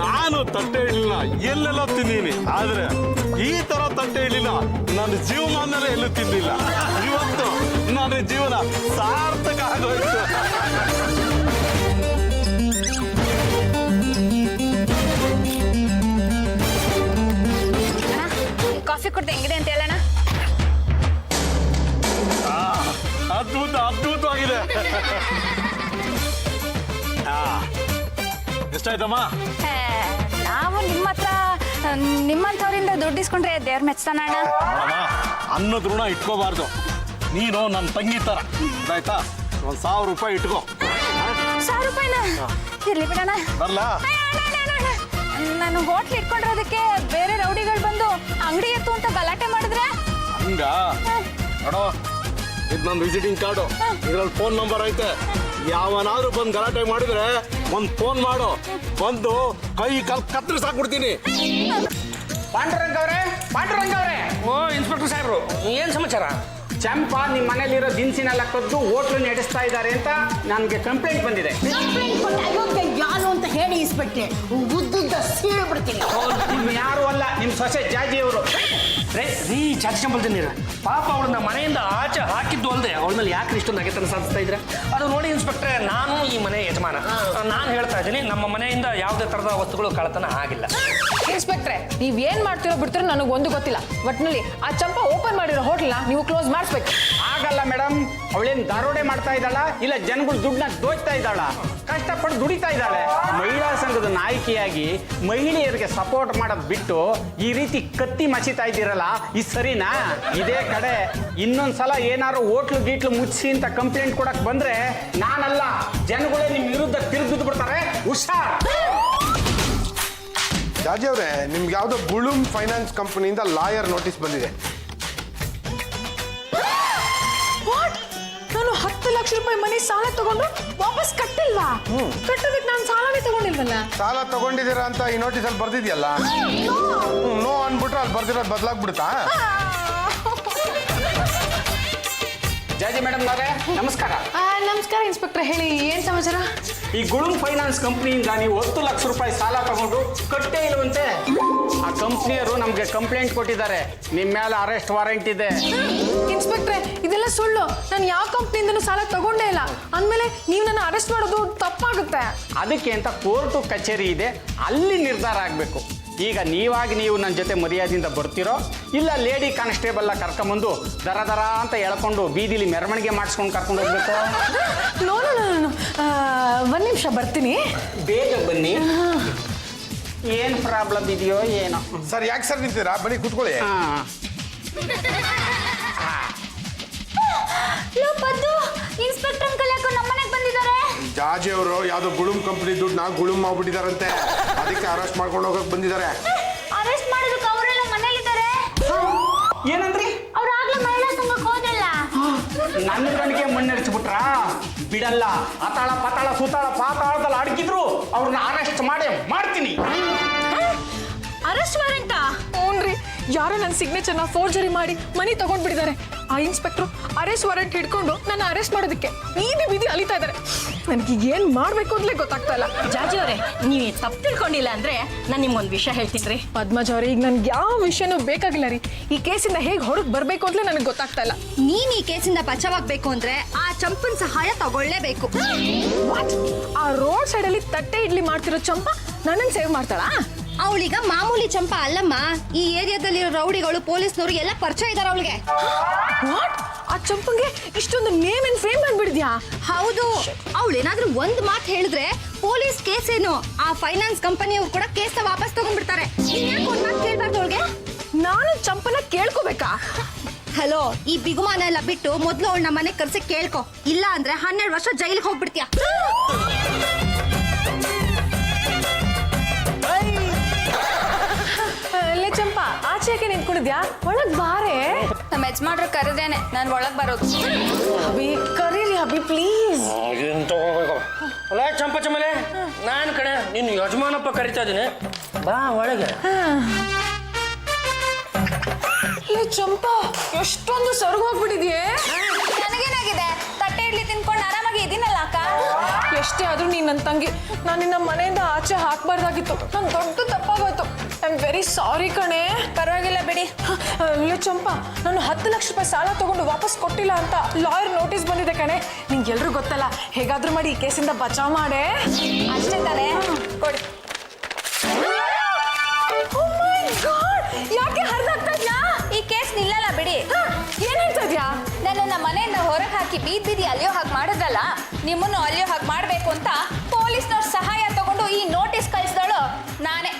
ನಾನು ತಟ್ಟೆ ಇಡ್ಲಿಲ್ಲ ಎಲ್ಲೆಲ್ಲ ತಿಂದೀನಿ, ಆದ್ರೆ ಈ ತರ ತಟ್ಟೆ ಇಡ್ಲಿಲ್ಲ ನನ್ನ ಜೀವಮಾನದಲ್ಲೇ ಎಲ್ಲೂ ತಿಂದಿಲ್ಲ. ಇವತ್ತು ನನ್ನ ಜೀವನ ಸಾರ್ಥಕ ಆಗೋಯ್ತು. ಕಾಫಿ ಕುಡ್ದು ಹೆಂಗಿದೆ ಅಂತ ಹೇಳೋಣ. ಅದ್ಭುತವಾಗಿದೆ. ಎಷ್ಟಾಯ್ತಮ್ಮ? ನಾವು ನಿಮ್ಮ ಹತ್ರ ನಿಮ್ಮಂಥವ್ರಿಂದ ದುಡ್ಡು ಇಸ್ಕೊಂಡ್ರೆ ದೇವ್ರ ಮೆಚ್ತಾನ ಅಣ್ಣ. ಅನ್ನದ ಋಣ ಇಟ್ಕೋಬಾರ್ದು. ನೀನು ನನ್ನ ತಂಗಿ ತರ ಆಯ್ತಾ. 1,000 ರೂಪಾಯಿ ಇಟ್ಕೋ. 1,000 ರೂಪಾಯಿನ ಇರ್ಲಿ ಬಿಡೋಣ. ಬರ್ಲಾ? ನಾನು ಹೋಟ್ಲ್ ಇಟ್ಕೊಂಡಿರೋದಕ್ಕೆ ಬೇರೆ ರೌಡಿಗಳು ಬಂದು ಅಂಗಡಿ ಎತ್ತು ಅಂತ ಗಲಾಟೆ ಮಾಡಿದ್ರೆ ಹಂಗ ನೋಡೋ, ಇದು ನನ್ನ ವಿಸಿಟಿಂಗ್ ಕಾರ್ಡು. ಇದ್ರಲ್ಲಿ ಫೋನ್ ನಂಬರ್ ಐತೆ. ಯಾವನಾದ್ರೂ ಬಂದು ಗಲಾಟೆ ಮಾಡಿದ್ರೆ ಒಂದು ಫೋನ್ ಮಾಡು. ಬಂದು ಕೈ ಕಾಲು ಕತ್ತರಿಸಾಕ್ಬಿಡ್ತೀನಿ. ಪಾಂಡುರಂಗ ಅವ್ರೆ ಓ ಇನ್ಸ್ಪೆಕ್ಟರ್ ಸಾಹೇಬ್ರು, ಏನ್ ಸಮಾಚಾರ? ಚಂಪಾ ನಿಮ್ಮ ಮನೇಲಿರೋ ದಿನಸಿನೆಲ್ಲ ಕದ್ದು ಹೋಟ್ಲು ನಡೆಸ್ತಾ ಇದ್ದಾರೆ ಅಂತ ನನಗೆ ಕಂಪ್ಲೇಂಟ್ ಬಂದಿದೆ. ಕಂಪ್ಲೇಂಟ್ ಕೊಟ್ಟು ಅಯೋಗ್ಯ ಯಾರು ಅಂತ ಹೇಳಿ ಇಸ್ಬಿಟ್ರೆ ಉದ್ದುದ್ದ ಸೀಳ್ಬಿಡ್ತೀನಿ. ನಿಮ್ ಯಾರು ಅಲ್ಲ, ನಿಮ್ ಸೊಸೆ ಜಾಜಿ ಅವರು. ರೀ ಚಾಚಿ ಚಂಪಲ್ ನೀರು ಪಾಪ ಅವಳನ್ನ ಮನೆಯಿಂದ ಆಚೆ ಹಾಕಿದ್ದು ಅಲ್ಲದೆ ಅವಳ ಮೇಲೆ ಯಾಕೆ ಇಷ್ಟೊಂದು ನಗೆತನ ಸಾಧಿಸ್ತಾ ಇದ್ರೆ? ಅದು ನೋಡಿ ಇನ್ಸ್ಪೆಕ್ಟ್ರೆ, ನಾನು ಈ ಮನೆ ಯಜಮಾನ, ನಾನು ಹೇಳ್ತಾ ಇದ್ದೀನಿ, ನಮ್ಮ ಮನೆಯಿಂದ ಯಾವುದೇ ತರದ ವಸ್ತುಗಳು ಕಳ್ಳತನ ಆಗಿಲ್ಲ. ಇನ್ಸ್ಪೆಕ್ಟ್ರೆ, ನೀವ್ ಏನ್ ಮಾಡ್ತಿರೋ ಬಿಡ್ತಿರೋ ನನಗೆ ಒಂದು ಗೊತ್ತಿಲ್ಲ. ಒಟ್ನಲ್ಲಿ ಆ ಚಂಪಾ ಓಪನ್ ಮಾಡಿರೋ ಹೋಟ್ಲ್ನ ನೀವು ಕ್ಲೋಸ್ ಮಾಡಿಸ್ಬೇಕು. ಆಗಲ್ಲ ಮೇಡಮ್, ಅವಳೇನ್ ದಾರೋಡೆ ಮಾಡ್ತಾ ಇದ್ದಾಳ ಇಲ್ಲ ಜನಗಳು ದುಡ್ಡನ್ನ ದೋಚ್ತಾ ಇದ್ದಾಳ? ಕಷ್ಟಪಟ್ಟು ದುಡಿತಾ ಇದ್ದಾಳೆ. ಮಹಿಳಾ ಸಂಘದ ನಾಯಕಿಯಾಗಿ ಮಹಿಳೆಯರಿಗೆ ಸಪೋರ್ಟ್ ಮಾಡೋದ್ ಬಿಟ್ಟು ಈ ರೀತಿ ಕತ್ತಿ ಮಸಿತಾ ಇದ್ದೀರಲ್ಲ, ಇದು ಸರಿನಾ? ಇದೇ ಕಡೆ ಇನ್ನೊಂದ್ಸಲ ಏನಾರು ಹೋಟ್ಲು ಗೀಟ್ಲು ಮುಚ್ಚಿಸಿ ಅಂತ ಕಂಪ್ಲೇಂಟ್ ಕೊಡಕ್ ಬಂದ್ರೆ ನಾನಲ್ಲ, ಜನಗಳೇ ನಿಮ್ ವಿರುದ್ಧ ತಿರುಗಿದ್ ಬಿಡ್ತಾರೆ. ಹುಷಾರ್. ಜಾಜಿ ಅವರೇ, ನಿಮ್ಗೆ ಯಾವುದೋ ಗುಳುಮ್ ಫೈನಾನ್ಸ್ ಕಂಪನಿಯಿಂದ ಲಾಯರ್ ನೋಟಿಸ್ ಬಂದಿದೆ. ನಾನು 10 ಲಕ್ಷ ರೂಪಾಯಿ ಮನೆ ಸಾಲ ತಗೊಂಡು ವಾಪಸ್ ಕಟ್ಟಿಲ್ವಾ? ಕಟ್ಟೋದಕ್ಕೆ ನಾನು ಸಾಲನೇ ತಗೊಂಡಿಲ್ವಲ್ಲ. ಸಾಲ ತಗೊಂಡಿದ್ದೀರಾ ಅಂತ ಈ ನೋಟಿಸಲ್ಲಿ ಬರ್ದಿದ್ಯಲ್ಲ. ನೋ ಅನ್ಬಿಟ್ರೆ ಅಲ್ಲಿ ಬರ್ದಿರೋದು ಬದಲಾಗ್ಬಿಡುತ್ತಾ? ಜಾಜಿ ಮೇಡಮ್ ಅವರೇ ನಮಸ್ಕಾರ. ನಮಸ್ಕಾರ ಇನ್ಸ್ಪೆಕ್ಟರ್, ಹೇಳಿ ಏನ್ ಸಮಾಚಾರ? ಈ ಗುಳುಮ್ ಫೈನಾನ್ಸ್ ಕಂಪ್ನಿಯಿಂದ ನೀವು 10 ಲಕ್ಷ ರೂಪಾಯಿ ಸಾಲ ತಗೊಂಡು ಕಟ್ಟೇ ಇಲ್ವಂತೆ. ಆ ಕಂಪ್ನಿಯವರು ನಮ್ಗೆ ಕಂಪ್ಲೇಂಟ್ ಕೊಟ್ಟಿದ್ದಾರೆ, ನಿಮ್ಮ ಮೇಲೆ ಅರೆಸ್ಟ್ ವಾರೆಂಟ್ ಇದೆ. ಇನ್ಸ್ಪೆಕ್ಟ್ರೆ, ಇದೆಲ್ಲ ಸುಳ್ಳು. ನಾನು ಯಾವ ಕಂಪ್ನಿಯಿಂದನೂ ಸಾಲ ತಗೊಂಡೇ ಇಲ್ಲ. ಅಂದಮೇಲೆ ನೀವು ನನ್ನ ಅರೆಸ್ಟ್ ಮಾಡೋದು ತಪ್ಪಾಗುತ್ತೆ. ಅದಕ್ಕೆ ಅಂತ ಕೋರ್ಟು ಕಚೇರಿ ಇದೆ, ಅಲ್ಲಿ ನಿರ್ಧಾರ ಆಗಬೇಕು. ಈಗ ನೀವಾಗಿ ನೀವು ನನ್ನ ಜೊತೆ ಮರ್ಯಾದೆಯಿಂದ ಬರ್ತಿರೋ ಇಲ್ಲ ಲೇಡಿ ಕಾನ್ಸ್ಟೇಬಲ್ನ ಕರ್ಕೊಂಬಂದು ದರ ದರ ಅಂತ ಎಳ್ಕೊಂಡು ಬೀದಿಲಿ ಮೆರವಣಿಗೆ ಮಾಡಿಸ್ಕೊಂಡು ಕರ್ಕೊಂಡು ಹೋಗ್ಬೇಕು? ನೋ ನೋ ನೋ, ಒಂದು ನಿಮಿಷ ಬರ್ತೀನಿ. ಬೇಗ ಬನ್ನಿ. ಏನು ಪ್ರಾಬ್ಲಮ್ ಇದೆಯೋ ಏನೋ. ಸರ್, ಯಾಕೆ ಸರ್ ನಿಂತೀರಾ? ಬನ್ನಿ ಕೂತ್ಕೊಳ್ಳಿ. ಇನ್ಸ್ಪೆಕ್ಟರ್ ಅಂಕಲ್ ಯಾಕೋ ನಮ್ಮನೆಗೆ ಬಂದಿದ್ದಾರೆ? ಜಾಜಿ ಅವರು ಯಾವುದೋ ಗುಳುಮ್ ಕಂಪನಿ ದುಡ್ಡನ್ನ ಗುಳುಮ್ ಮಾಡ್ಬಿಟ್ಟಿದಾರಂತೆ, ಅದಕ್ಕೆ ಅರೆಸ್ಟ್ ಮಾಡ್ಕೊಂಡು ಹೋಗಕ್ ಬಂದಿದ್ದಾರೆ. ಅರೆಸ್ಟ್ ಮಾಡೋದಕ್ಕೆ ಅವರೆಲ್ಲ ಮನೇಲಿದ್ದಾರೆ. ಏನಂದ್ರಿ? ಅವ್ರು ಆಗ್ಲೇ ಮಹಿಳಾ ಸಂಘಕ್ಕೆ ಹೋದಲ್ಲ. ನನ್ನ ಕಣ್ಣಿಗೆ ಮಣ್ಣೆರಚ್ಬಿಟ್ರ ಬಿಡಲ್ಲ. ಅತಾಳ ಪತಾಳ ಸುತಾಳ ಪಾತಾಳದಲ್ಲಿ ಅಡಗಿದ್ರು ಅವ್ರನ್ನ ಅರೆಸ್ಟ್ ಮಾಡ್ತೀನಿ. ಅರೆಸ್ಟ್ ವಾರೆಂಟಾ? ಹ್ಞೂನ್ರಿ, ಯಾರೋ ನನ್ನ ಸಿಗ್ನೇಚರ್ನ ಫೋರ್ಜರಿ ಮಾಡಿ ಮನಿ ತಗೊಂಡ್ಬಿಟ್ಟಿದ್ದಾರೆ. ಆ ಇನ್ಸ್ಪೆಕ್ಟ್ರು ಅರೆಸ್ಟ್ ವಾರೆಂಟ್ ಹಿಡ್ಕೊಂಡು ನನ್ನ ಅರೆಸ್ಟ್ ಮಾಡೋದಕ್ಕೆ ಬೀದಿ ಅಲಿತಾ ಇದ್ದಾರೆ. ನನಗೀಗ ಏನು ಮಾಡಬೇಕು ಅಂತಲೇ ಗೊತ್ತಾಗ್ತಾ ಇಲ್ಲ. ಜಾಜಿ ಅವರೇ, ನೀವು ತಪ್ಪು ತಿಳ್ಕೊಂಡಿಲ್ಲ ಅಂದ್ರೆ ನಾನು ನಿಮ್ಗೊಂದು ವಿಷಯ ಹೇಳ್ತೀನಿ ರೀ. ಪದ್ಮಜ ಅವ್ರೆ, ಈಗ ನನ್ಗೆ ಯಾವ ವಿಷಯನೂ ಬೇಕಾಗಿಲ್ಲ ರೀ. ಈ ಕೇಸಿಂದ ಹೇಗೆ ಹೊರಗೆ ಬರಬೇಕು ಅಂತಲೇ ನನಗೆ ಗೊತ್ತಾಗ್ತಾ ಇಲ್ಲ. ನೀನ್ ಈ ಕೇಸಿಂದ ಬಚಾವಾಗಬೇಕು ಅಂದ್ರೆ ಆ ಚಂಪನ್ ಸಹಾಯ ತಗೊಳ್ಳೇಬೇಕು. ಆ ರೋಡ್ ಸೈಡಲ್ಲಿ ತಟ್ಟೆ ಇಡ್ಲಿ ಮಾಡ್ತಿರೋ ಚಂಪಾ ನನ್ನನ್ನು ಸೇವ್ ಮಾಡ್ತಾಳಾ? ಅವಳೀಗ ಮಾಮೂಲಿ ಚಂಪಾ ಅಲ್ಲಮ್ಮ. ಈ ಏರಿಯಾದಲ್ಲಿರೋ ರೌಡಿಗಳು, ಪೊಲೀಸ್ನವರು ಎಲ್ಲ ಪರಿಚಯ ಇದಾರೆ ಅವಳಿಗೆ. ವಾಟ್? ಆ ಚಂಪಂಗೆ ಇಷ್ಟೊಂದು ನೇಮ್ ಅಂಡ್ ಫೇಮ್ ಬಂದ್ಬಿಡಿದ್ಯಾ? ಹೌದು. ಅವಳೇನಾದ್ರೂ ಒಂದ್ ಮಾತು ಹೇಳಿದ್ರೆ ಪೊಲೀಸ್ ಕೇಸ್ ಏನು, ಆ ಫೈನಾನ್ಸ್ ಕಂಪನಿಯವ್ರು ಕೂಡ ಕೇಸ್ನ ವಾಪಸ್ ತಗೊಂಡ್ಬಿಡ್ತಾರೆ. ಯಾಕೆ ಒಂದ್ ಮಾತು ಕೇಳ್ಬಾರ್ದು ಅವಳಿಗೆ? ನಾನು ಚಂಪನ ಕೇಳ್ಕೋಬೇಕಾ? ಹಲೋ, ಈ ಬಿಗುಮಾನ ಎಲ್ಲ ಬಿಟ್ಟು ಮೊದ್ಲು ಅವಳನ್ನ ಮನೆ ಕರ್ಸಿ ಕೇಳ್ಕೊ. ಇಲ್ಲ ಅಂದ್ರೆ 12 ವರ್ಷ ಜೈಲಿಗೆ ಹೋಗ್ಬಿಡ್ತೀಯ. ಚಂಪಾ, ಆಚೆ ಯಾಕೆ ನಿಂತ್ಕೊಂಡಿದ್ಯಾ? ಒಳಗ್ ಬಾರೆ. ನಮ್ಮ ಯಜಮಾನ್ರು ಕರೆದೇನೆ ನಾನು ಒಳಗೆ ಬರೋದು. ಅಭಿ, ಕರೀರಿ ಅಭಿ ಪ್ಲೀಸ್. ಅಲ್ಲ ಚಂಪ ಚಮಲೆ, ನಾನು ಕಡೆ ನಿನ್ನ ಯಜಮಾನಪ್ಪ ಕರಿತಾ ಇದ್ದೀನಿ, ಬಾ ಒಳಗೆ. ಚಂಪಾ, ಎಷ್ಟೊಂದು ಸೊರಗು ಹೋಗ್ಬಿಟ್ಟಿದ್ಯೆ. ನನಗೇನಾಗಿದೆ? ತಟ್ಟೆ ಇಡ್ಲಿ ತಿನ್ಕೊಂಡು ಆರಾಮಾಗಿ ಇದೀನಲ್ಲ ಅಕ್ಕ. ಎಷ್ಟೇ ಆದ್ರೂ ನೀನ್ ನನ್ನ ತಂಗಿ. ನಾನು ನಿನ್ನ ಮನೆಯಿಂದ ಆಚೆ ಹಾಕ್ಬಾರ್ದಾಗಿತ್ತು. ನನ್ ದೊಡ್ಡ ತಪ್ಪಾಗೋಯ್ತು. ಐ ಆಮ್ ವೆರಿ ಸಾರಿ ಕಣೆ. ಪರವಾಗಿಲ್ಲ ಬಿಡಿ. ಚಂಪಾ, ನಾನು 10 ಲಕ್ಷ ರೂಪಾಯಿ ಸಾಲ ತಗೊಂಡು ವಾಪಸ್ ಕೊಟ್ಟಿಲ್ಲ ಅಂತ ಲಾಯರ್ ನೋಟಿಸ್ ಬಂದಿದೆ ಕಣೆ. ನಿಂಗೆಲ್ರೂ ಗೊತ್ತಲ್ಲ, ಹೇಗಾದ್ರೂ ಮಾಡಿ ಈ ಕೇಸಿಂದ ಬಚಾವ್ ಮಾಡೆ. ಅಷ್ಟೇ ತಾನೇ, ಕೊಡಿ. Oh my God! ಯಾಕೆ ಹರಿದಾಗ್ತಾ ಇದ್ಯಾ? ಬಿಡಿ. ಏನ್ ಹೇಳ್ತಾ ಇದ್ಯಾ? ನನ್ನನ್ನ ಮನೆಯಿಂದ ಹೊರಗೆ ಹಾಕಿ ಬೀದಿ ಅಲ್ಲಿಯೋ ಹಾಗೆ ಮಾಡಿದ್ರಲ್ಲ, ನಿಮ್ಮನ್ನು ಅಲ್ಲಿಯೋ ಹಾಗೆ ಮಾಡಬೇಕು ಅಂತ ಪೊಲೀಸ್ನವ್ರ ಸಹಾಯ ತಗೊಂಡು ಈ ನೋಟಿಸ್ ಕಳಿಸಿದಳು ನಾನೇ.